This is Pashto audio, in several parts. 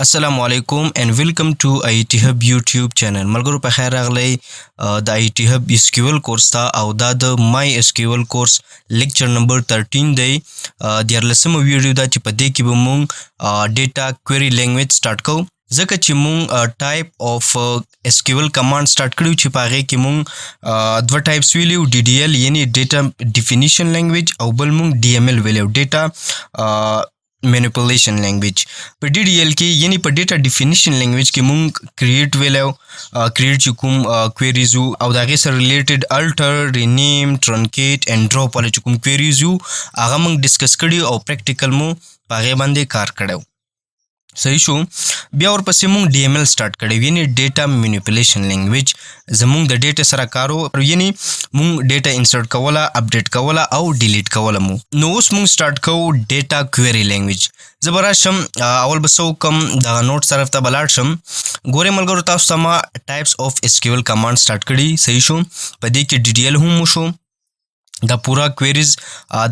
السلام علیکم and welcome to IT Hub YouTube channel. ملګرو په خیر راغلی د IT Hub SQL کورس ته او دا د My SQL کورس لیکچر نمبر 13 دی. د 14مه ویډیو دا چې په دې کې به مونږ ډیټا کوئری لینګویج سٹارټ کوو ځکه چې مونږ ټایپ اف SQL کمانډ سٹارټ کړو چې په هغې کې مونږ دوه ټایپس ویلیو DDL یعنی ډیټا ډیفینیشن لینګویج او بل مونږ DML ویلیو ډیټا manipulation language. په DDL کې یعنی په ډیټا ډیفینیشن لینګویج کې مونږ کریټ ویلو کریټ چې کوم کویریز او د هغې سره ریلیټډ الټر رینیم ټرنکیټ اینډ ډراپ والا چې کوم کویریز هغه مونږ ډسکس کړي او پریکټیکل مو په هغې باندې کار کړی. صحیح شو. بیا ورپسې مونږ DML سٹارټ کړی یعنی ډیټا مینیپولیشن لینګویج. زمونږ د ډیټا سره کارو یعنی مونږ ډیټا انسرټ کوله اپډیټ کوله او ډیلیټ کوله مو. نو اوس مونږ سٹارټ کوو ډیټا کوئری لینګویج. زه به راشم اول به څه وکړم دغه نوټ طرف ته به لاړ شم. ګورئ ملګرو تاسو ته ما ټایپس اف SQL کمانډ سٹارټ کړي. صحیح شو. په دې کې DDL هم وشو دا پورا کویریز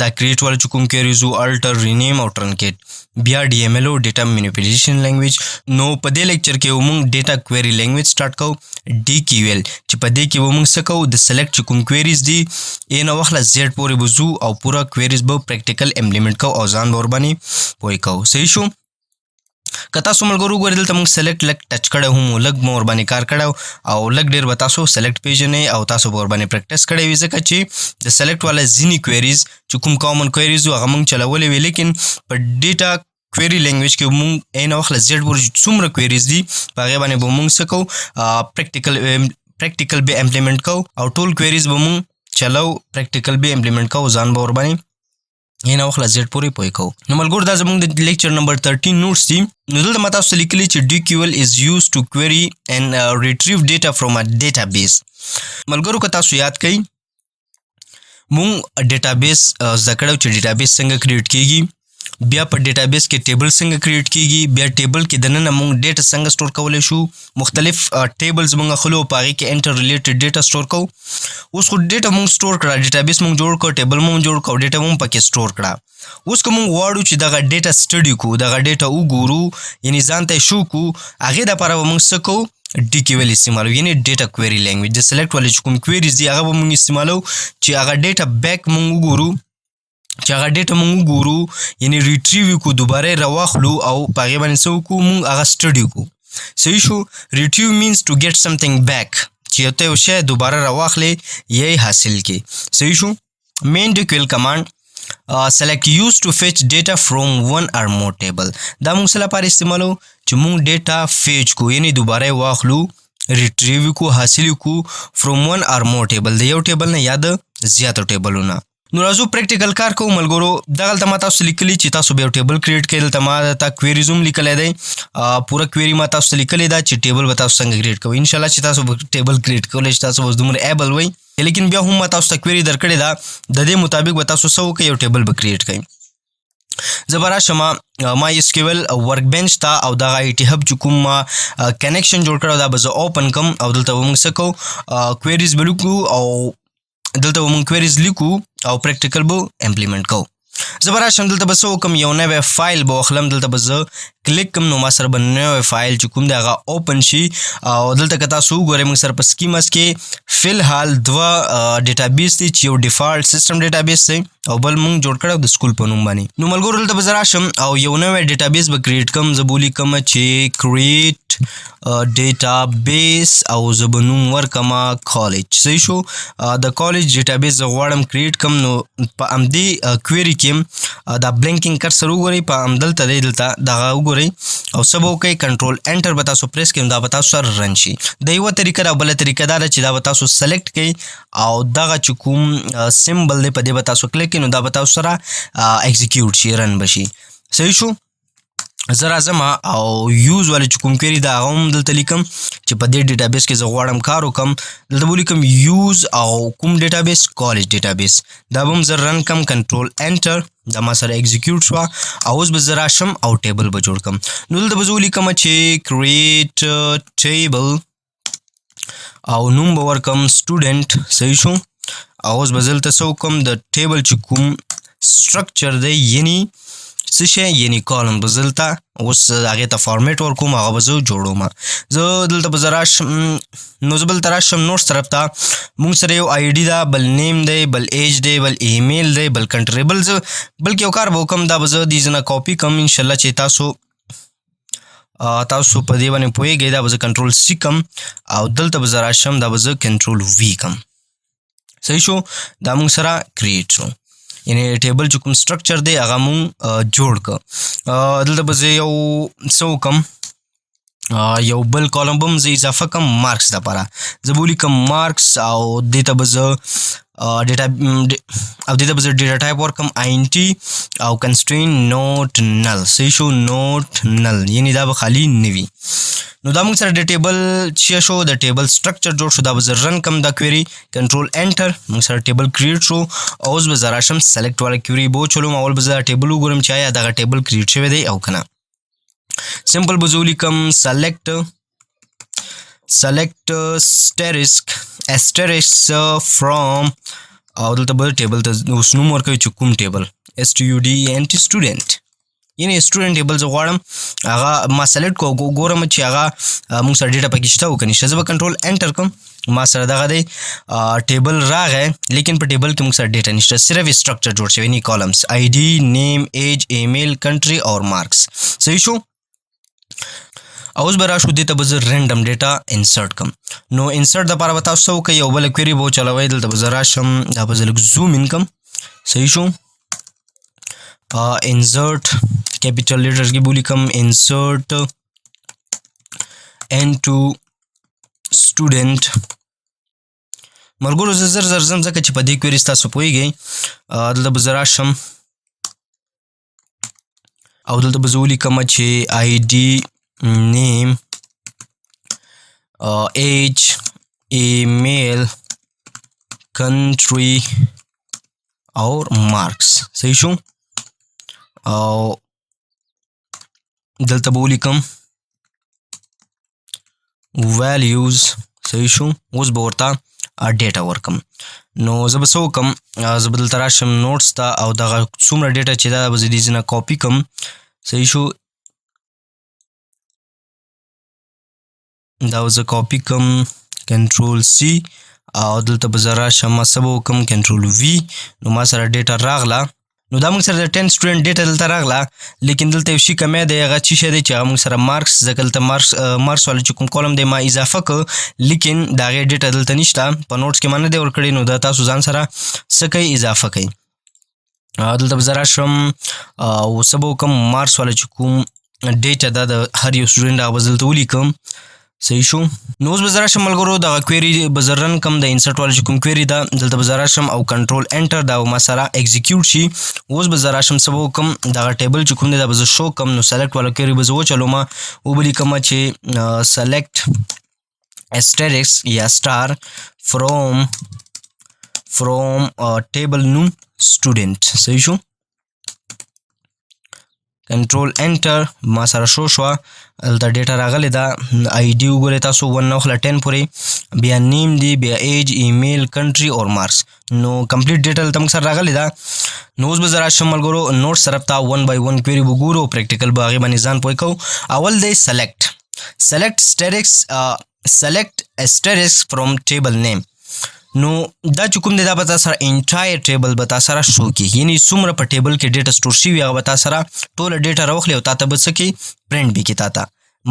دا کریټ والا چې کوم کویریز الټر رینیم او ټرنکیټ. بیا DML ډیټا مینیپولیشن لینګویج. نو په دې لیکچر کې مونږ ډیټا کوئری لینګویج سٹارټ کوو DQL چې په دې کې به مونږ څه کوو د سلیکټ چې کوم کویریز دي A نه واخله Z پورې به ځو او پورا کویریز به پریکټیکل امپلیمنټ کوو او ځان به ورباندې پوه کوو. صحیح شو. که تاسو ملګرو ګورئ دلته مونږ سلیکټ لږ ټچ کړی هم لږ مو ورباندې کار کړی او لږ ډېر به تاسو سلیکټ پیژنئ او تاسو به ورباندې پریکټس کړی وي ځکه چې د سلیکټ والا ځینې کویریز چې کوم کامن کویریز هغه مونږ چلولی وي لیکن په ډیټا کوئری لینګویج کې مونږ A نه واخله Z پورې څومره کویریز دي په هغې باندې به مونږ څه کوو پریکټیکل به امپلیمنټ کوو او ټول کویریز به مونږ چلو پریکټیکل به امپلیمنټ کوو ځان به ورباندې نه واخله Z پورې پوه کوو. نو ملګرو دا زموږ د لیکچر نمبر 13 نوټس دي. نو دلته ما تاسو ته لیکلي چې DQL is used to query and retrieve data from a database. ملګرو که تاسو یاد کړئ مونږ ډیټابیس زده کړی چې ډیټابیس څنګه کریټ کیږي بیا په ډیټابیس کې ټیبل څنګه کریټ کیږي بیا ټیبل کې دننه مونږ ډیټا څنګه سٹور کولی شو مختلف ټیبلز مونږ خلو په هغې کې انټر ریلیټډ ډیټا سٹور کوو. اوس خو ډیټا مونږ سٹور کړه ډیټابیس مونږ جوړ کړه ټیبل مونږ جوړ کړه ډیټا مونږ پکې سٹور کړه. اوس که مونږ غواړو چې دغه ډیټا سټډي کړو دغه ډیټا وګورو یعنی ځان ته یې شو کړو هغې دپاره به مونږ څه کوو DQL استعمالو یعنی ډیټا کوئری لینګویج. د سلیکټ والے چې کوم کویریز دي هغه به مونږ استعمالو چې هغه ډیټا بیک مونږ وګورو چې هغه ډیټا مونږ وګورو یعنی ریټریو یې کړو دوباره یې راواخلو او په هغې باندې څه وکړو مونږ هغه سټډي کړو. صحیح شو. ریټریو مینس ټو ګیټ سمثینګ بیک چې یو ته یو شی دوباره راواخلې یا یې حاصل کړي. صحیح شو. مین DQL کمانډ select use to fetch data from one or more table. دا مونږ څه لپاره استعمالو چې مونږ ډیټا فیچ کو یعنی دوباره یې واخلو ریټریو کو حاصل کو from one or more table د یو ټیبل نه یا د زیاتو ټیبلونه. نو راځو پریکټیکل کار کوو ملګرو. دغلته ما تاسو لیکلي چې تاسو به یو ټیبل کریټ کړئ. دلته ما درته کویریز هم لیکلی دی پوره کویري ما تاسو ته لیکلې ده چې ټیبل به تاسو څنګه کریټ کوئ. انشاءالله چې تاسو به ټیبل کریټ کولی چې تاسو اوس دومره ایبل وئ لیکن بیا هم ما تاسو ته کویري درکړې ده د دې مطابق به تاسو څه وکړئ یو ټیبل به کریټ کړئ. زه به راشم ما SQL ورک بینچ ته او دغه IT Hub چې کوم ما کنیکشن جوړ کړی دا به زه اوپن کړم او دلته به موږ څه کوو کویریز به لیکو او دلته به مونږ کویریز لیکو او پریکټیکل به امپلیمنټ کوو. زه به راشم دلته به څه وکړم یو نوی فایل به واخلم دلته به زه کلیک کړم نو ما سره به نوی فایل چې کوم دی هغه اوپن شي او دلته که تاسو وګورئ موږ سره په سکیماس کې فلحال دوه ډیټابیس دي چې یو ډیفالټ سیسټم ډیټابیس دی او بل مونږ جوړ کړی د سکول په نوم باندې. نو ملګرو دلته به زه راشم او یو نوی ډیټابیس به کریټ کړم. زه به ولیکم چې کریټ ډیټابیس او زه به نوم ورکړم کالج. صحیح شو. د کالج ډیټابیس زه غواړم کریټ کړم نو په همدې کویري کې دا بلینکینګ کرسر وګورئ په همدلته دی دلته دغه وګورئ او څه به وکئ کنټرول انټر به تاسو پریس کړئ دا به تاسو سره رن شي. د یوه طریقه ده او بله طریقه دا ده چې دا به تاسو سلیکټ کړئ او دغه چې کوم سمبل دی په دې به تاسو کلیک کړئ نو دا به تاسو سره ایکزیکیوټ شي رن به شي. صحیح شو. زه راځم او یوز والی چې کوم کویري ده هغه هم دلته لیکم چې په دې ډیټابیس کې زه غواړم کار وکړم. دلته به ولیکم یوز او کوم ډیټابیس کالج ډیټابیس دا به هم زه رن کړم کنټرول انټر دا ما سره ایکزیکیوټ شوه او اوس به زه راشم او ټیبل به جوړ کړم. نو دلته به زه ولیکم چې کریټ ټیبل او نوم به ورکړم سټوډنټ. صحیح شو. او اوس به زه دلته څه وکړم د ټیبل چې کوم سټرکچر دی یعنی څه شی یعنی کالم به دلته اوس هغې ته فارمیټ ورکوم هغه به زه جوړوم. زه دلته به زه راشم نو زه بلته راشم نوټس طرف ته. مونږ سره یو آی ډي ده، بل نیم دی، بل ایج دی، بل ایمیل دی، بل کنټري. بلکې یو کار به وکړم دا به زه دې ځنه کاپي کړم انشاءالله چې تاسو په دې باندې پوهېږئ. دا به زه کنټرول سی کړم او دلته به زه راشم دا به زه کنټرول وي کړم. صحیح شو. دا مونږ سره کریټ شو، یعنی ټیبل چې کوم سټرکچر دی هغه مونږ جوړ کړ. دلته به زه یو څه وکړم، یو بل کالم به هم زه اضافه کړم مارکس دپاره. زه به ولیکم مارکس او دې ته به زه ډیټا ټایپ ورکړم INT او کنسټرین نوٹ نل. صحیح شو، نوٹ نل یعنی دا به خالی نه وي. نو دا موږ سره د ټیبل څه شو، د ټیبل سټرکچر جوړ شو. دا به زه رن کړم دا کویري، کنټرول انټر، موږ سره ټیبل کریټ شو. اوس به زه راشم سلیکټ والا کویري به وچلوم. اول به زه ټیبل وګورم چې آیا دغه ټیبل کریټ شوی دی او که نه. سمپل به زه ولیکم سلیکټ asterisk from او دلته به ټیبل ته اوس نوم ورکوي چې کوم ټیبل STUDENT سټوډنټ، یعنی سټوډنټ ټیبل زه غواړم هغه ما سلیکټ کو ګورم چې هغه موږ سره ډیټا پکې شته او که نشته. زه به کنټرول انټر کوم، ما سره دغه دی ټیبل راغی لیکن په ټیبل کې موږ سره ډیټا نشته، صرف سټرکچر جوړ شوی یعنی کالمز ID نیم ایج ایمیل کنټري اور مارکس. صحیح شو. اوس به راشو دې ته به زه رینډم ډیټا انسرټ کړم. نو انسرټ دپاره به تاسو څه وکړئ، یو بله کویري به وچلوئ. دلته به زه راشم، دا به زه لږ زوم ان کړم. صحیح شو. انسرټ کیپیټل لیټرز کې به ولیکم انسرټ انټو سټوډنټ. ملګرو زه زر ځم ځکه چې په دې کویري ستاسو پوهېږئ. دلته به زه راشم او دلته به زه ولیکم چې ID name age email country اور marks. صحیح شو. او دلته به ولیکم values. صحیح شو. اوس به ورته ډیټا ورکم. نو زه به څه وکړم، زه به دلته راشم نوټس ته او دغه څومره ډیټا چې دا به زه دې ځینه کاپي کړم. صحیح شو. دا به زه کاپي کړم کنټرول C او دلته به زه راشم ما څه به وکړم کنټرول V. نو ما سره ډیټا راغله. نو دا موږ سره د 10 سټوډنټ ډیټا دلته راغله، لیکن دلته یو شي کمی دی. هغه څه شی دی چې هغه موږ سره مارکس، ځکه دلته مارکس والا چې کوم کالم دی ما اضافه کړ لیکن د هغې ډیټا دلته نشته، په نوټس کې ما نه دی ورکړی. نو دا تاسو ځان سره څه کوئ، اضافه کوئ. دلته به زه راشم او څه به وکړم مارکس والا چې کوم ډیټا ده د هر یو سټوډنټ هغه به زه دلته ولیکم. صحیح شو. نو اوس به زه راشم ملګرو دغه کویري به زه رن کړم، د انسرټ والا چې کوم کویري ده دلته به زه راشم او کنټرول انټر، دا ما سره ایګزیکیوټ شي. اوس به زه راشم څه به وکړم، دغه ټیبل چې کوم دی دا به زه شو کړم. نو سلیکټ والا کویري به زه وچلوم، وبه لیکم چې سلیکټ asterisk یا سټار from ټیبل نوم سټوډنټ. صحیح شو. کنټرول انټر، ما سره شو شوه. دلته ډیټا راغلی ده، ID وګورئ تاسو 1 نه وخله 10 پورې، بیا نیم دی، بیا ایج ایمیل کنټري اور مارکس. نو کمپلیټ ډیټا دلته موږ سره راغلی ده. نو اوس به زه راشم ملګرو نوټس طرف ته 1 by 1 کویري به ګورو، پریکټیکل به هغې باندې ځان پوه کوو. اول دی سلیکټ asterisk from table name. نو دا چې کوم دی دا به تا سره انټایر ټیبل به تا سره شو کړي، یعنې څومره په ټیبل کې ډیټا سټور شوي هغه به تا سره ټوله ډیټا راوخلي او تا ته به څه کړي، پرنټ به کړي، تا ته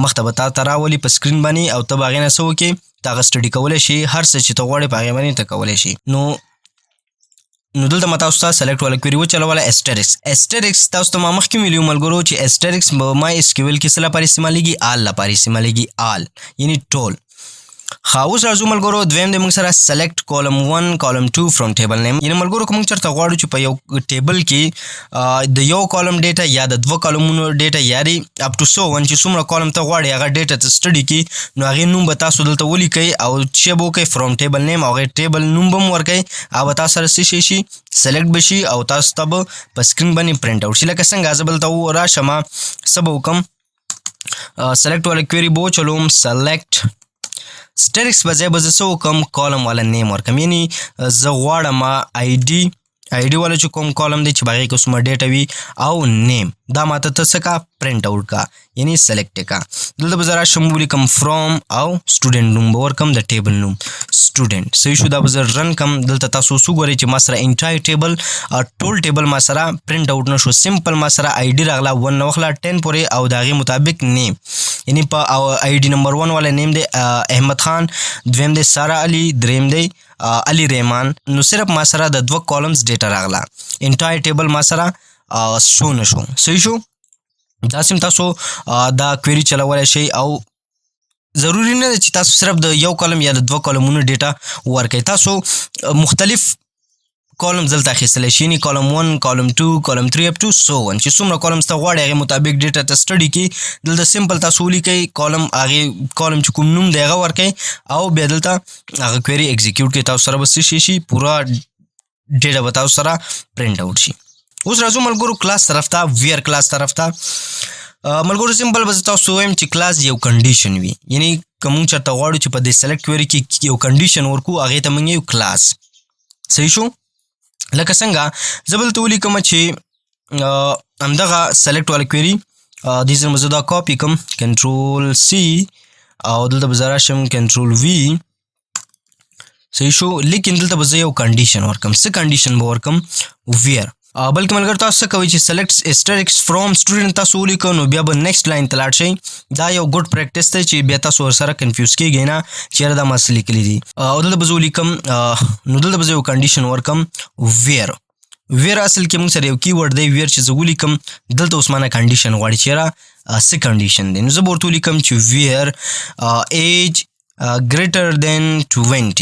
مخ ته به تا ته راولي په سکرین باندې او ته به هغې نه څه وکړې، ته هغه سټډي کولی شي، هر څه چې ته غواړې په هغې باندې ته کولی شي. نو دلته ما تاسو ته سلیکټ والا کویري وچلوله asterisk. تاسو ته ما مخکې ویلي وو ملګرو چې asterisk په مای SQL کې څه لپاره استعمالیږي، آل لپاره استعمالیږي، آل یعنی ټول. ښه اوس راځو ملګرو دویم دی موږ سره سلیکټ کالم 1 کالم 2 فرام ټیبل نیم. یعنې ملګرو که موږ چېرته غواړو چې په یو ټیبل کې د یو کالم ډیټا یا د 2 کالمونو ډیټا یاري اپ ټو 100 چې څومره کالم ته غواړئ هغه ډیټا ته سټډي کړي، نو هغې نوم به تاسو دلته ولیکئ او څه به وکئ فرام ټیبل نیم او هغې ټیبل نوم به هم ورکئ، هغه به تاسو سره څه شی شي، سلیکټ به شي او تاسو ته به په سکرین باندې پرنټ آوټ شي. لکه څنګه زه به دلته راشم څه به وکړم، سلیکټ والا کویري به وچلوم، سلیکټ سټریکس په ځای به زه څه وکړم، کالم والا نیم ورکړم. یعنې زه غواړم ID آی ډي والا چې کوم کالم دی چې په هغې کې اوس ډیټا وي او نیم دا ماته ته څه کا پرنټ آوټ کا یعنی سلیکټ کا. دلته به زه راشم ولیکم فرام او سټوډنټ نوم به ورکم د ټیبل نوم سټوډنټ. صحیح شو. دا به زه رن کم. دلته تاسو اوس وګورئ چې ما سره انټایر ټیبل ټول ټیبل ما سره پرنټ آوټ نه شو. سمپل ما سره آی ډي راغله 1 نه واخله 10 پورې او د هغې مطابق نیم یعنی په آی ډي نمبر 1 والا نیم دی احمد خان، دویم دی سارا علي، دریم دی علي رحمان. نو صرف ما سره د 2 کالمز ډیټا راغله. انټایر ټیبل ما سره شو نه شو. صحیح شو. داسې هم تاسو دا کویری چلولی شئ او ضروري نه ده چې تاسو صرف د یو کالم یا د 2 کالمونو ډیټا ورکئ. تاسو مختلف کالمز دلته اخیستلی شي یعنې کالم 1 کالم 2 کالم 3 اپ ټو سو ون چې څومره کالمز ته غواړئ هغې مطابق ډیټا ته سټډي کړي. دلته سمپل تاسو ولیکئ کالم هغې کالم چې کوم نوم دی هغه ورکئ او بیا دلته هغه کویري ایګزیکیوټ کړئ. تاسو سره به څه شي پوره ډیټا به تاسو سره پرنټ آوټ شي. اوس راځو ملګرو کلاس طرف ته، ویر کلاس طرف ته. ملګرو سمپل به زه تاسو وایم چې کلاس یو کنډیشن وي یعنې که موږ چېرته غواړو چې په دې سلیکټ کویري کې یو کنډیشن ورکو هغې ته موږ یو کلاس. صحیح شو. لکه څنګه زه بلته ولیکم چې همدغه سلیکټ والا کویري دې ځل به زه دا کاپي کړم کنټرول سی او دلته به زه راشم کنټرول وي. صحیح شو. لیکن دلته به زه یو کنډیشن ورکم. څه کنډیشن به ورکم؟ ویر. بلکې ملګرو تاسو څه کوئ چې سلیکټ اسټریکس فرام سټوډنټ تاسو ولیکو نو بیا به نیکسټ لاین ته لاړ شئ. دا یو ګډ پریکټس دی چې بیا تاسو ورسره کنفیوز کیږئ نه چې یاره دا ما څه لیکلي دي. او دلته به زه ولیکم نو دلته به زه یو کنډیشن ورکم ویر. ویر اصل کې موږ سره یو کی ورډ دی ویر چې زه ولیکم دلته اوس مانه کنډیشن غواړي چې یاره څه کنډیشن دی. نو زه به ورته ولیکم چې ویر ایج greater than 20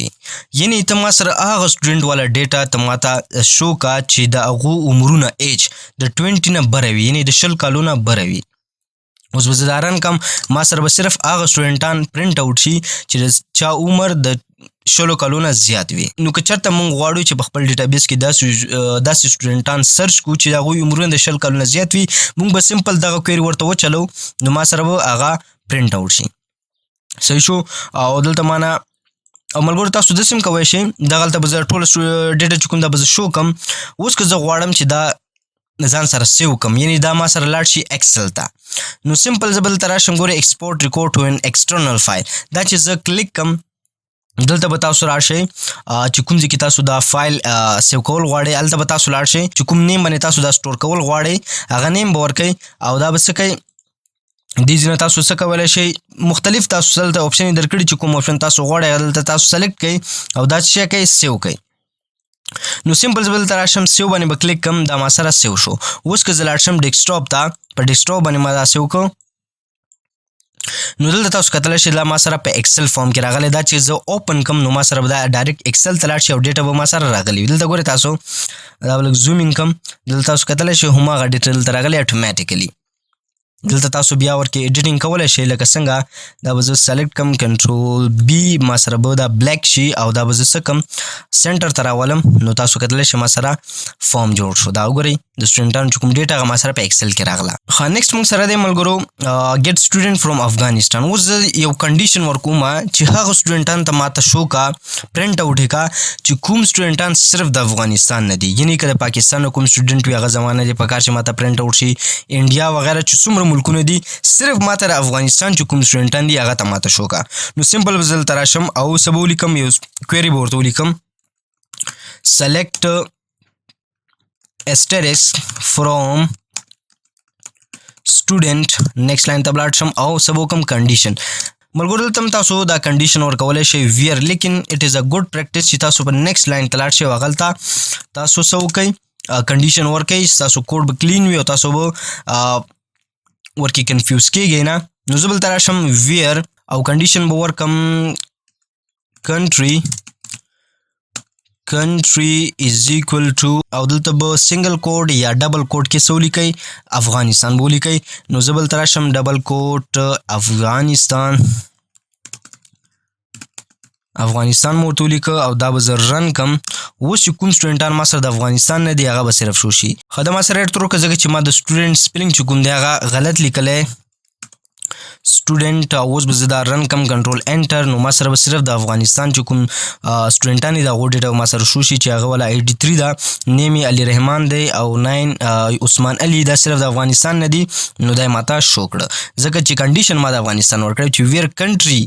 یعنی ته ما سره هغه سټوډنټ والا ډیټا ته ماته شو کا چې د هغو عمرونه ایج د 20 نه بره وي یعنې د 20 کالو نه بره وي. اوس به زه دا رن کم ما سره به صرف هغه سټوډنټان پرنټ آوټ شي چې د چا عمر د 20 کالو نه زیات وي. نو که چېرته موږ غواړو چې په خپل ډیټابیس کې داسې سټوډنټان سرچ کړو چې د هغوی عمرونه د 20 کالو نه زیات وي موږ به سمپل دغه کویري ورته وچلو نو ما سره به هغه پرنټ آوټ شي. صحیح شو. او دلته مانه او ملګرو تاسو داسې هم کولی شئ دغلته به زه ټوله ډیټا چې کوم دا به زه شو کم. اوس که زه غواړم چې دا ځان سره سیو کم یعنې دا ما سره لاړ شي ایکسل ته نو سمپل زه به دلته راشم ګورئ ایکسپورټ ریکورډ ټو ان ایکسټرنل فایل. دا چې زه کلیک کم دلته به تاسو راشئ چې کوم ځای کې تاسو دا فایل سیو کول غواړئ هلته به تاسو لاړ شئ چې کوم نیم باندې تاسو دا سټور کول غواړئ هغه نیم به ورکئ او دا به څه کوئ دې ځینه تاسو څه کولی شئ مختلف تاسو دلته اپشن یې درکړي چې کوم اپشن تاسو غواړئ دلته تاسو سلیکټ کړئ او دا څه کوئ سیو کړئ. نو سمپل زه به دلته راشم سیو باندې به کلیک کړم دا ما سره سیو شو. اوس که زه لاړ شم ډیسکټاپ ته په ډیسکټاپ باندې ما دا سیو کړو نو دلته تاسو کتلی شئ دا ما سره په ایکسل فارم کې راغلی. دا چې زه اوپن کړم نو ما سره به دا ډایرکټ ایکسل ته لاړ شي او ډیټا به ما سره راغلی وي. دلته ګورئ تاسو دا به لږ زومینګ کړم دلته تاسو کتلی شئ هماغه ډیټا دلته راغلی اټومیټیکلي. دلته تاسو بیا ورکې ایډیټینګ کولی شئ لکه څنګه دا به زه سلیکټ کم کنټرول بي ما سره به دا بلیک شي او دا به زه څه کم سنټر ته راولم نو تاسو کتلی شئ ما سره فارم جوړ شو. دا وګورئ د سټوډنټانو چې کوم ډیټا هغه ما سره په ایکسل کې راغله. ښه نیکسټ موږ سره دی ملګرو ګیټ سټوډنټ فرام افغانستان. اوس زه یو کنډیشن ورکوم چې هغه سټوډنټان ته ماته شو کا پرنټ آوټ یې کا چې کوم سټوډنټان صرف د افغانستان نه دي یعنې که د پاکستان نه کوم سټوډنټ وي هغه زما نه دی په کار چې ماته پرنټ آوټ شي. انډیا وغیره چې څومره ملکونه دي صرف ماته د افغانستان چې کوم سټوډنټان دي هغه ته ماته شو کا. نو سمپل به زه دلته راشم او څه به ولیکم یو کویري به ورته ولیکم سلیکټ asterisk from student next line ته بلاړ شم او څه به وکړم کنډیشن. ملګرو دلته هم تاسو دا کنډیشن ورکولی شئ ویر لیکن اټ از ا ګډ پریکټس چې تاسو په نیکسټ لاین ته لاړ شئ او هغلته تاسو څه وکئ کنډیشن ورکئ تاسو کوډ به کلین وي او تاسو به ورکې کنفیوز کیږئ نه. نو زه بلته راشم ویر او کنډیشن به ورکم country is equal to او دلته به سنگل کوډ یا ډبل کوډ کې څه ولیکئ افغانستان به ولیکئ. نو زه بلته راشم ډبل کوډ افغانستان مو ورته ولیکه او دا به زه رن کم. اوس چې کوم سټوډنټان ما سره د افغانستان نه دي هغه به صرف شو شي. ښه د ما سره ایډ تر وکړه ځکه چې ما د سټوډنټ سپیلنګ چې کوم دی هغه غلط لیکلی سټوډنټ اوس به زه دا رن کم کنټرول انټر نو ما سره به صرف د افغانستان چې کوم سټوډنټان دي د هغو ډیټا ما سره شو شي چې هغه والا 83 ده، نیم یې علي رحمان دی او 9 عثمان علي دا صرف د افغانستان نه دي نو دا یې ماته شو کړه ځکه چې کنډیشن ما د افغانستان ورکړی چې ویر کنټري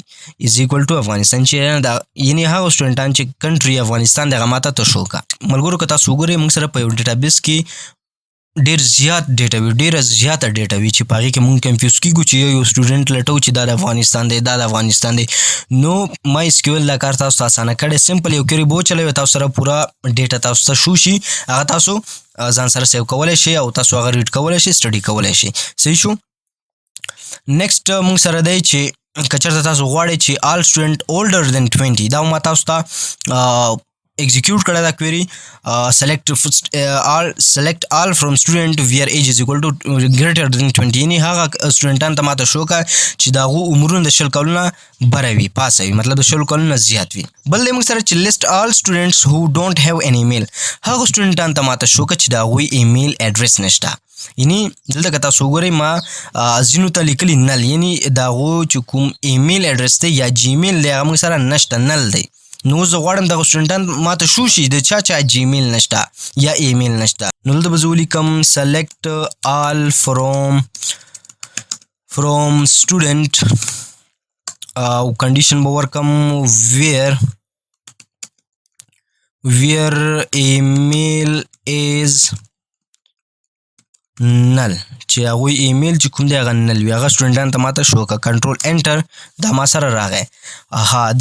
از ایکول ټو افغانستان چې دا یعنی هغه سټوډنټان چې کنټري افغانستان دغه ماته ته شو کا. ملګرو که تاسو وګورئ موږ سره په یو ډیټابیس کې ډیر زیات ډیټا وي، ډیره زیاته ډیټا وي چې په هغې کې مونږ کنفیوز کېږو چې یو سټوډنټ لټو چې دا د افغانستان دی دا د افغانستان دی. نو مای اسکیول دا کار تاسو ته اسانه کړی، سمپل یو کیوري به وچلوئ تاسو سره پوره ډیټا تاسو ته شو شي، هغه تاسو ځان سره سیو کولی شئ او تاسو هغه ریډ کولی شئ، سټډي کولی شئ. صحیح شو. نیکسټ مونږ سره دی چې که چېرته تاسو غواړئ چې آل سټوډنټ اولډر دین 20 دا ما تاسو ته execute کړه دا query select all from student where age is equal to greater than 20 یعنی هغه سټوډنټان ته ماته شو کا چې د هغو عمرونه د 20 کلونه بره وي، پاسه وي، مطلب د 20 کلونه زیات وي. بل دی موږ سره چې list all students who don't have an email هغه سټوډنټان ته ماته شو کا چې د هغوی ایمیل اډرس نشته. یعنی دلته که تاسو وګورئ ما ځینو ته لیکلي نل، یعنی د هغو چې کوم ایمیل اډرس دی یا جیمیل دی هغه موږ سره نشته، نل دی. نو زه غواړم دغه سټوډنټان ماته شو شي د چا جیمیل نشته یا ایمیل نشته. نو دلته به زه ولیکم select all from student او کنډیشن به ورکم where email is نل چې هغوی ایمیل چې کوم دی هغه نل وي، هغه سټوډنټان ته ماته شو که کنټرول انټر دا ما سره راغی.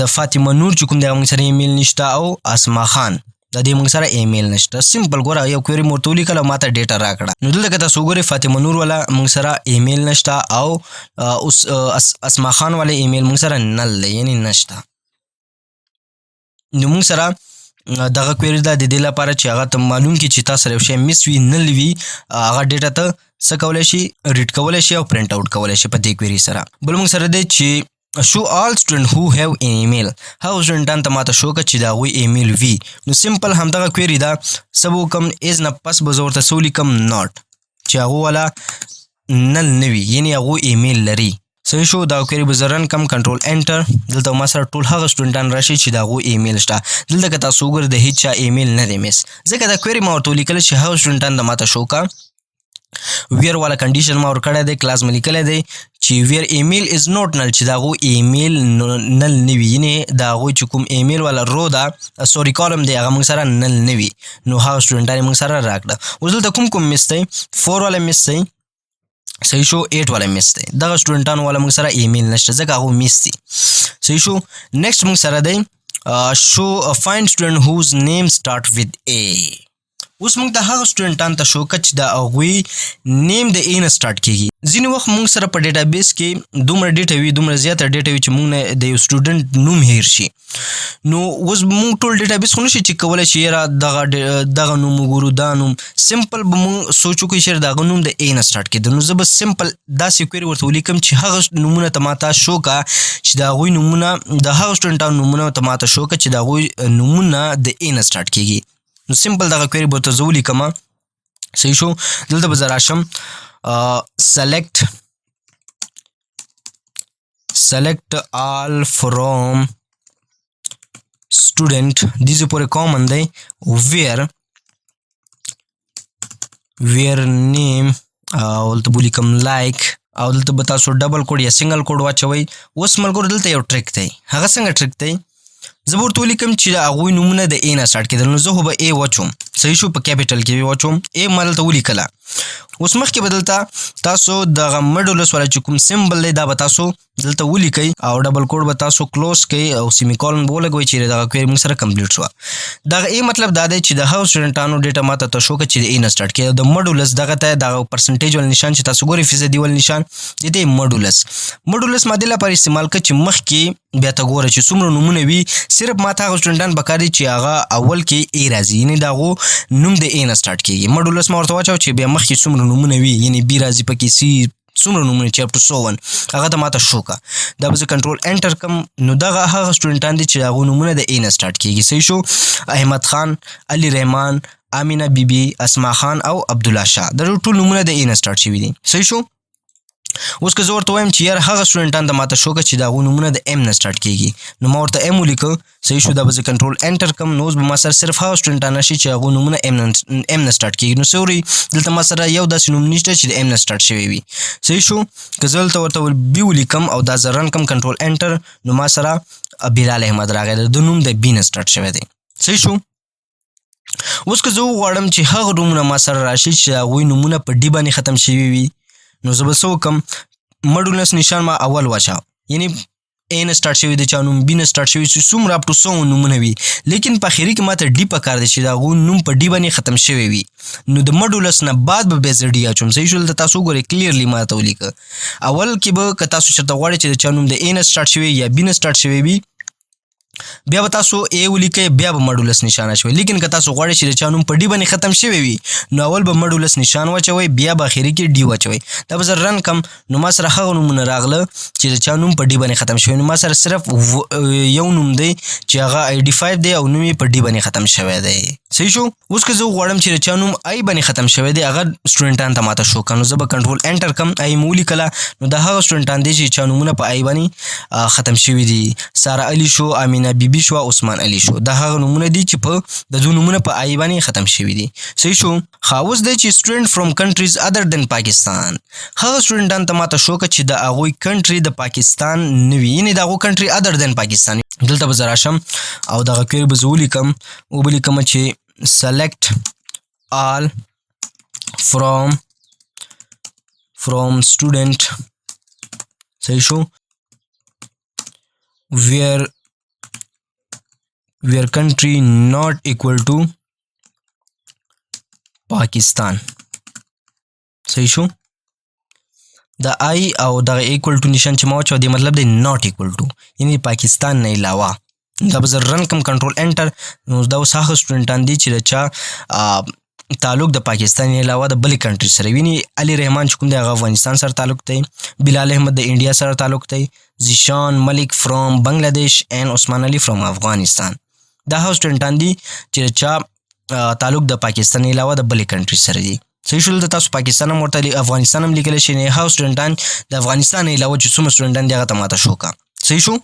د فاطمه نور چې کوم دی هغه موږ سره ایمیل نشته او اسما خان د دې موږ سره ایمیل نشته. سمپل ګوره یو کویري مو ورته ولیکل او ماته ډیټا راکړه. نو دلته که تاسو وګورئ فاطمه نور والا موږ سره ایمیل نشته او اسما خان والا ایمیل موږ سره نل دی یعنی نشته. نو موږ سره دغه کویری دا د دې لپاره چې هغه ته معلوم کړي چې تاسو سره یو شی مس وي نل وي هغه ډیټا ته څه کولی شي ریډ کولی شي او پرنټ آوټ کولی شي په دې کویری سره. بل موږ سره دی چې شو آل سټوډنټ هو هیو ان ایمیل هغه سټوډنټان ته ماته شو که چې د هغوی ایمیل وي. نو سمپل همدغه کویری ده څه به وکړم ایز نه پس به زه ورته څه ولیکم ناٹ چې هغو والا نل نه وي یعنی هغو ایمیل لري. صحیح شو. دا کویری به زه رن کم کنټرول انټر دلته ما سره ټول هغه سټوډنټان راشي چې د هغو ایمیل شته. دلته که تاسو وګورئ د هیچ چا ایمیل نه دی مس ځکه دا کویری ما ورته ولیکله چې هغه سټوډنټان د ماته شو کا. ویر والا کنډیشن ما ورکړی دی، کلاس مې لیکلی دی چې ویر ایمیل از نوټ نل چې د هغو ایمیل نل نه وي یعنی د هغوی چې کوم ایمیل والا رو ده سوري کالم دی هغه موږ سره نل نه وي. نو هغه سټوډنټان یې موږ سره راکړه. اوس دلته کوم مس دی 4 والا مس دی. صحیح شو. 8 والا مس دی، دغه سټوډنټانو والا موږ سره ایمیل نشته ځکه هغه مس دي. صحیح شو. نیکسټ موږ سره دی شو فایند سټوډنټ هوز نیم سټارټ ود A. اوس موږ د هغه سټوډنټانو ته شو که چې د هغوی نیم د A نه سټارټ کېږي. ځینې وخت موږ سره په ډیټابیس کې دومره ډیټا وي، دومره زیاته ډیټا وي چې موږ نه د یو سټوډنټ نوم هیر شي. نو اوس موږ ټول ډیټابیس خو نشي چیک کولی چې یاره دغه نوم وګورو دا نوم. سمپل به موږ سوچ وکړو چې د هغه نوم د A نه سټارټ کېده. نو زه به سمپل داسې کویري ورته ولیکم چې هغه نومونه ته ماته شو که چې د هغوی نومونه د هغه سټوډنټانو نومونه ته ماته شو که چې د هغوی نومونه د A نه سټارټ کېږي. نو سمپل دغه کویري به ورته زه ولیکم. صحیح شو. دلته به زه راشم select all from student دې پورې کامن دی where name او دلته به ولیکم لایک او دلته به تاسو ډبل کوډ یا سنګل کوډ واچوئ. اوس ملګرو دلته یو ټریک دی. هغه څنګه ټریک دی؟ زه به ورته ولیکم چې د هغوی نومونه د A نه سټارټ کېدل. نو زه خو به A واچوم. صحیح شو. په کیپیټل کې واچوم A ما دلته ولیکله. اوس مخکې به دلته تاسو دغه مډولس والا چې کوم سمبل دی دا به تاسو دلته ولیکئ او ډبل کوډ به تاسو کلوز کړئ او سیمی کالن به ولګوئ چې دغه کویري موږ سره کمپلیټ شوه. دغه A مطلب دا دی چې د هغو سټوډنټانو ډیټا ماته ته شو که چې د A نه سټارټ کېده. د مډولس دغه ته دغه پرسنټیج ول نشان چې تاسو ګورئ فیصدي ول نشان د دې مډولس ما دې لپاره استعمال کړه چې مخکې بیا ته ګوره چې څومره نومونه وي صرف ماته هغه سټوډنټان پکار دي چې هغه اول کې A راځي یعنی د هغو نوم د A نه سټارټ کېږي. مډولس ما ورته واچو چې بیا مخکې څومره نومونه وي یعنی B راځي پکې C څومره نومونه چې اپ ټو 101 هغه ته ماته شو کا. دا به زه کنټرول انټر کم. نو دغه هغه سټوډنټان دي چې هغو نومونه د A نه سټارټ کېږي. صحیح شو. احمد خان، علي رحمان، آمینه بیبي، اسما خان او عبدالله شاه دا ټول نومونه د A نه سټارټ شوي دي. صحیح شو. اوس که زه ورته وایم چې یار هغه سټوډنټان ته ماته شوکه چې د هغوی نومونه د ایم نه سټارټ کېږي نو ما ورته ایم ولیکه صحیح شو دا به زه کنټرول انټر کړم نو اوس به ما سره صرف هغه سټوډنټان راشي چې هغوی نومونه ایم نه سټارټ کېږي نو سوري دلته ما سره یو داسې نوم نشته چې د ایم نه سټارټ شوی وي صحیح شو که زه دلته ورته بي ولیکم او دا زه رن کړم کنټرول انټر نو ما سره بلال احمد راغی د نوم د بي نه سټارټ شوی دی صحیح شو اوس که زه وغواړم چې هغه نومونه ما سره راشي چې هغوی نومونه په ډي باندې ختم شوي وي نو زه به څه وکړم مډولس نشان ما اول واچاو یعنی A نه سټارټ شوی د چا نوم بي نه سټارټ شوی چې څومره اپ ټو 100 نومونه وي لیکن په اخري کې ماته ډي پکار دی چې د هغو نوم په ډي باندې ختم شوی وي نو د مډولس نه بعد به بیا زه ډي اچوم صحیح شول د تاسو وګورئ کلیرلی ماته ولیکه اول کې به که تاسو چېرته غواړئ چې د چا نوم د A نه سټارټ شوی یا بي نه سټارټ شوی وي بیا به تاسو A ولیکئ بیا به مډولس نشان اچوئ لیکن که تاسو غواړئ چې د چا نوم په ډي باندې ختم شوی وي نو اول به مډولس نشان واچوئ بیا به اخري کې ډي واچوئ دا به زه رن کم نو ما سره هغه نومونه راغله چې د چا نوم په ډي باندې ختم شوی نو ما سره صرف یو نوم دی چې هغه ID5 دی او نوم یې په ډي باندې ختم شوی دی صحیح شو اوس که زه غواړم چې د چا نوم آی باندې ختم شوی دی هغه سټوډنټان ته ماته شو که نو زه به کنټرول انټر کم آی مې ولیکله نو دا هغه سټوډنټان دی چې چا نومونه په آی باندې ختم شوي دي ساره علي شو امینه بیبي شو عثمان علي شو دا هغه نومونه دي چې په د دوی نومونه په آی باندې ختم شوي دي صحیح شو اوس دی چې سټوډنټ فرام کنټریز ادر دین پاکستان هغه سټوډنټان ته ماته شوکه چې د هغوی کنټري د پاکستان نه وي یعنې د هغو کنټري ادر دین پاکستان دلته به زه راشم او دغه کویري به زه ولیکم وبلیکم چې select all from student صحیح شو where country not equal to Pakistan صحیح شو د آی او دغه ایکول ټو نشان چې ما واچو دی مطلب دی ناٹ ایکول ټو یعنی پاکستان نه علاوه دا به زه رن کم کنټرول انټر نو دا اوس هغه سټوډنټان دي چې د چا تعلق د پاکستان علاوه د بلې کنټري سره ویني علي رحمان چې کوم دی هغه افغانستان سره تعلق دی بلال احمد د انډیا سره تعلق دی زیشان ملک فرام بنگلادیش اینڈ عثمان علي فرام افغانستان دا هغه سټوډنټان دي چې د چا تعلق د پاکستان علاوه د بلې کنټري سره دي صحیح شول د تاسو پاکستان هم ورته افغانستان هم لیکلی شي نه هغه سټوډنټان د افغانستان علاوه چې څومره سټوډنټان دي هغه ته ماته شو که صحیح شو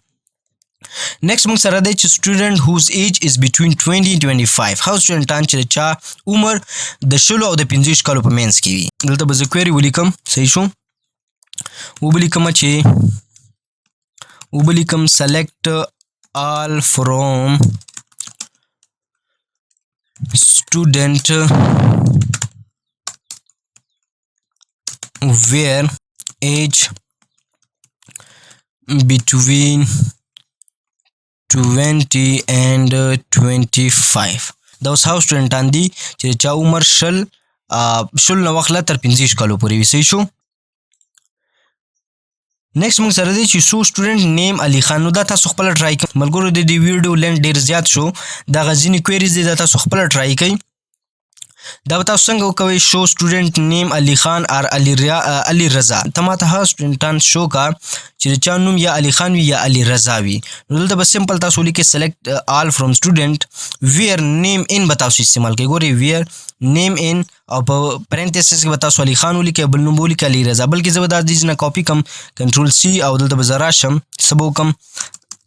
نیکسٹ موږ سره دی چې سټوډنټ whose age is between 20 and 25 هغه سټوډنټان چې د چا عمر د 15 او د 15 کالو په منځ کې وي دلته به زه کویري ولیکم صحیح شو وبلیکم select all from student where age between 20 and 25 دا اوس هغه سټوډنټان دي چې د چا عمر شل نه وخت تر 15 کالو پورې وي صحیح شو نیکسٹ موږ سره دی چې سو سټوډنټ نیم علي خان نو دا تاسو خپله ټرای کړئ ملګرو د دې ویډیو لینډ ډېر زیات شو دغه ځینې کویریز دي دا تاسو خپله ټرای کړئ دا به تاسو څنګه وکوئ شو سټوډنټ نیم علي خان اور علي رضا ته ماته هغه سټوډنټان شو کا چې د چا نوم یا علي خان وي یا علي رضا وي نو دلته به سمپل تاسو ولیکئ سلیکټ آل فرام سټوډنټ ویر نیم ان به تاسو استعمال کوئ ګورئ ویر نیم ان او په پرنتیسس کې به تاسو علي خان ولیکئ بل نوم به ولیکئ علي رضا بلکې زه به دا دیز نه کاپي کم کنټرول سی او دلته به زه راشم څه به وکړم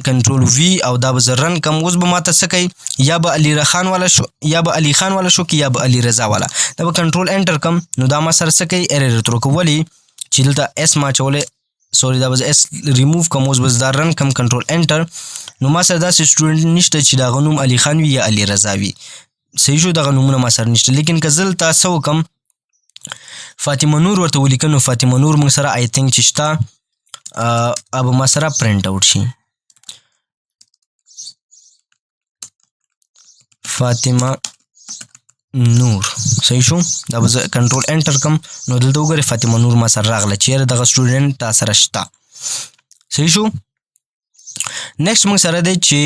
کنټرول وی او دا به زه رن کم اوس به ماته څه کوي یا به علي خان والا شو یا به علي خان والا شو که یا به علي رضا والا دا به کنټرول انټر کم نو دا ما سره څه کوي ایرر درو کوي ولې چې دلته اس ما اچولی سوري دا به زه اس ریموو کم اوس به زه دا رن کم کنټرول انټر نو ما سره داسې سټوډنټ نشته چې د هغه نوم علي خان وي یا علي رضا وي صحیح شو دغه نومونه ما سره نشته لیکن که زه دلته څه وکړم فاطمه نور ورته ولیکه نو فاطمه نور موږ سره آی تھنک چې شته به ما سره پرنټ آوټ شي فاطمه نور صحیح شو دا به زه کنټرول انټر کم نو دلته وګورئ فاطمه نور ما سره راغله چیرې دغه سټوډنټ تا سره شته صحیح شو نیکسٹ موږ سره دی چې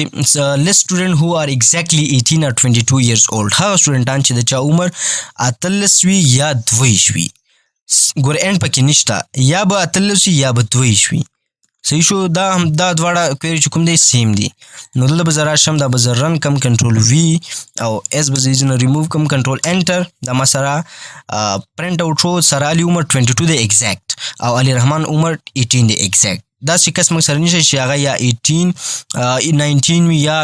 لیس سټوډنټ هو آر ایگزیکټلی 18 or 22 years old هغه سټوډنټان چې د چا عمر 18 وي یا 22 وي ګوره اینډ پکې نشته یا به 18 وي یا به 22 وي صحیح شو. دا دواړه کویری چې کوم دی سیم دي. نو دلته به زه راشم دا به زه رن کم کنټرول وي او اس به زه ایزونه ریموو کم کنټرول انټر. دا ما سره پرنټ اوټ شو. سره علي عمر 22 دی ایگزیکټ او علي رحمان عمر 18 دی ایگزیکټ. داسې کس موږ سره نشته چې هغه یا 19 وي یا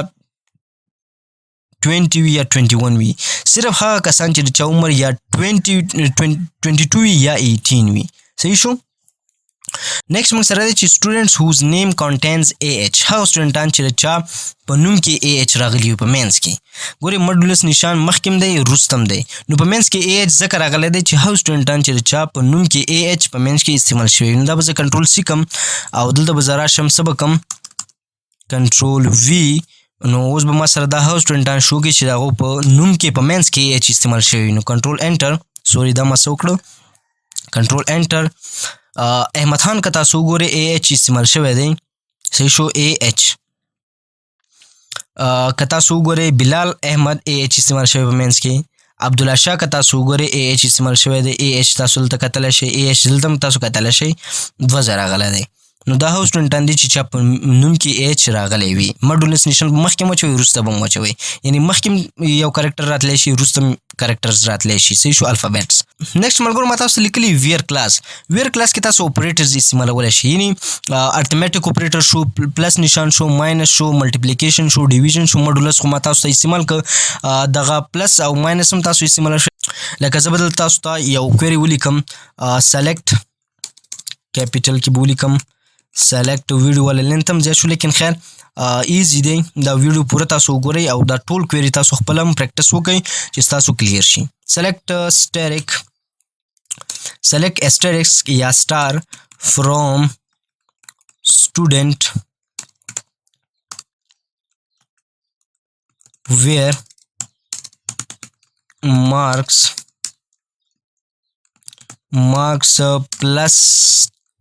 20 وي یا 21 وي. صرف هغه کسان چې د چا عمر یا 22 وي یا 18 وي. صحیح شو. نیکسٹ موږ سره دی چې students whose name contains AH. هغه سټوډنټان چې د چا په نوم کې AH راغلی وي په مینس کې. ګورې مډولس نشان مخکې هم دی وروسته هم دی. نو په مینس کې AH ځکه راغلی دی چې هغه سټوډنټان چې د چا په نوم کې AH په مینس کې استعمال شوی. نو دا به زه کنټرول سی کم او دلته به زه راشم څه به کم کنټرول وي. نو اوس به ما سره دا هغه سټوډنټان شو کې چې د هغو په نوم کې په مینس کې AH استعمال شوی. نو کنټرول انټر. سوري دا ما څه وکړه کنټرول انټر. احمد خان که تاسو وګورئ AH استعمال شوی دی. صحیح شو. AH که تاسو وګورئ بلال احمد AH استعمال شوی په مینس کې. عبدالله شاه که تاسو وګورئ AH استعمال شوی دی. AH تاسو دلته کتلی شئ. AH دلته هم تاسو کتلی شئ 2000 راغلی دی. نو دا هغه سټوډنټان دي چې چا په نوم کې AH راغلی وي. مډولس نیشن مخکې هم اچوئ وروسته به هم اچوئ. یعنې مخکې یو کرکټر راتلی شي وروسته کرکټرز راتلی شي. صحیح شو. الفابیټس. نیکسټ ملګرو ما تاسو ته لیکلي ویر کلاس. ویر کلاس کې تاسو اپریټرز استعمالولی شي. یعنې ارتمیټک اپریټر شو، پلس نشان شو، ماینس شو، ملټیپلیکیشن شو، ډیویژن شو. مډولس خو ما تاسو ته استعمال که دغه پلس او ماینس هم تاسو استعمالولی شئ. لکه زه به دلته تاسو ته یو کویري ولیکم سلیکټ کیپیټل کې به ولیکم سلیکټ ویډیو والا لینت هم زیات شو لیکن خیر ایزي دی. دا ویډیو پوره تاسو وګورئ او دا ټول کویري تاسو خپله هم پریکټس وکئ چې ستاسو کلیر شي. سلیکټ اسټریکس یا سټار فرام سټوډنټ ویر مارکس پلس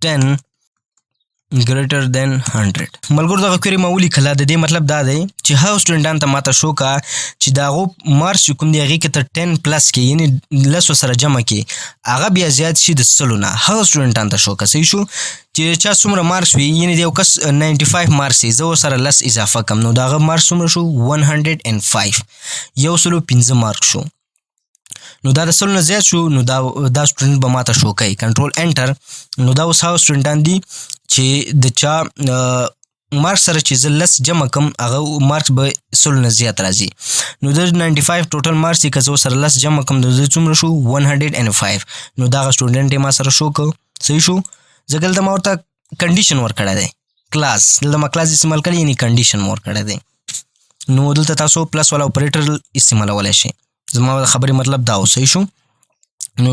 10 greater than 100. ملګرو دغه کویري ما ولیکله. د دې مطلب دا دی چې هغو سټوډنټانو ته ماته شو که چې د هغو مارکس چې کوم دی هغې کې ته 10 پلس کې یعنې 10 سره جمع کې هغه بیا زیات شي د 100 نه. هغه سټوډنټانو ته شو که. صحیح شو. چې چا څومره مارکس وي یعنې د یو کس 95 مارکس وي زه ورسره 10 اضافه کم نو د هغه مارکس څومره شو 105. 105 مارکس شو. نو دا د 100 نه زیات شو. نو دا سټوډنټ به ماته شو کوي. کنټرول انټر. نو دا اوس هغه سټوډنټان دي چې د چا مارکس سره چې زه 10 جمع کم هغه مارکس به 100 نه زیات راځي. نو د 95 ټوټل مارکس چې که زه ورسره 10 جمع کم نو د څومره شو 105. نو دغه سټوډنټ یې ما سره شو که. صحیح شو. ځکه دلته ما ورته کنډیشن ورکړی دی کلاس. دلته ما کلاس استعمال کړی یعنې کنډیشن مو ورکړی دی. نو دلته تاسو پلس والا اپریټر استعمالولی شئ. زما د خبرې مطلب دا و. صحیح شو. نو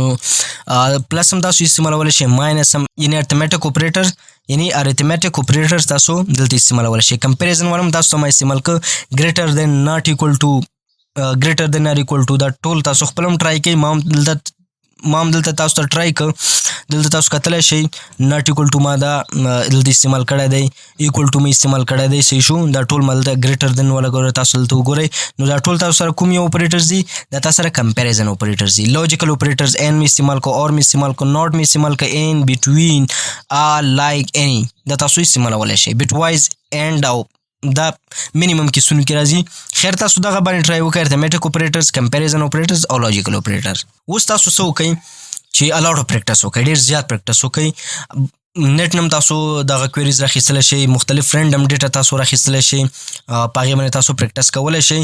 پلس هم تاسو استعمالولی شئ. ماینس هم یعنې ارتمیټک اپریټر یعنی ارتمیټک اپریټر تاسو دلته استعمالولی شئ. کمپیریزن والا هم تاسو ته ما استعمال که ګریټر دین ناٹ ایکول ټو ګریټر دین آر ایکول ټو. دا ټول تاسو خپل هم ټرای کوئ. ما هم دلته تاسو ته ټرای که. دلته تاسو کتلی شئ ناٹ ایکول ټو ما دا دلته استعمال کړی دی. ایکول ټو مې استعمال کړی دی. صحیح شو. دا ټول ما دلته ګریټر دین والا ګوره تاسو دلته وګورئ. نو دا ټول تاسو سره کوم یو اپریټرز دي دا تاسو سره کمپیریزن اپریټرز دي. لوجیکل اپریټرز ان مې استعمال کو، اور مې استعمال کو، ناٹ مې استعمال کو، ان، بټوین، لایک، اني دا تاسو استعمالولی شئ. بټ وایز اینډ او دا منیمم کیسونو کې راځي. خیر تاسو دغه باندې ټرای وکړئ. ارتمیټک اپریټرز، کمپیریزن اپریټرز او لوجیکل اپریټر. اوس تاسو څه وکئ چې الاټ پریکټس وکړئ. ډېر زیات پریکټس وکړئ. نیټ نه هم تاسو دغه کویریز راخیستلی شئ. مختلف رینډم ډیټا تاسو راخیستلی شئ. په هغې باندې تاسو پریکټس کولی شئ.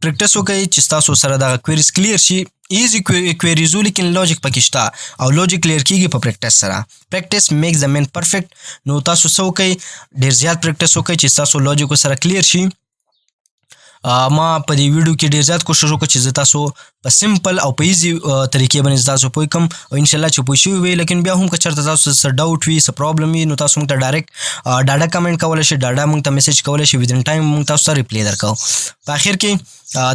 پریکټس وکړئ چې ستاسو سره دغه کویریز کلیر شي. ایزي کویریز و لیکن لوجیک پکې شته او لوجیک کلیر کېږي په پریکټس سره. پریکټس میکس د مین پرفیکټ. نو تاسو څه وکئ ډېر زیات پریکټس وکئ چې ستاسو لوجیک ورسره کلیر شي. ما په دې ویډیو کې ډېر زیات کوشش وکړ چې زه تاسو په سمپل او په ایزي طریقې باندې تاسو پوه کړم او انشاءالله چې پوه شوي وي. لیکن بیا هم که چېرته تاسو څه ډاوټ وي څه پرابلم وي نو تاسو موږ ته ډایرکټ ډاډه کمنټ کولی شئ. ډاډه موږ ته میسج کولی شئ. ودین ټایم موږ تاسو ته ریپلی درکوو. په اخر کې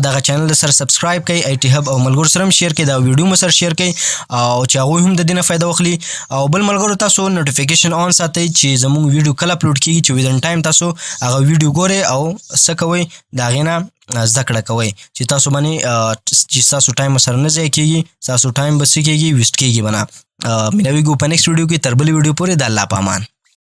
دغه چینل د سره سبسکرایب کړئ. آی ټي هب او ملګرو سره هم شیر کړئ. دا ویډیو مو سره شیر کړئ او چې هغوی هم د دې نه فایده واخلي. او بل ملګرو تاسو نوټیفیکیشن آن ساتئ چې زموږ ویډیو کله اپلوډ کېږي چې ودین ټایم تاسو هغه ویډیو ګورئ او څه کوئ د هغې نه زده کړه کوئ چې تاسو باندې چې ستاسو ټایم سره نه ضایع کېږي. ستاسو ټایم به څه کېږي ویسټ کېږي به نه. ملاویږو په نیکسټ ویډیو کې. تر بلې ویډیو پورې د الله په امان.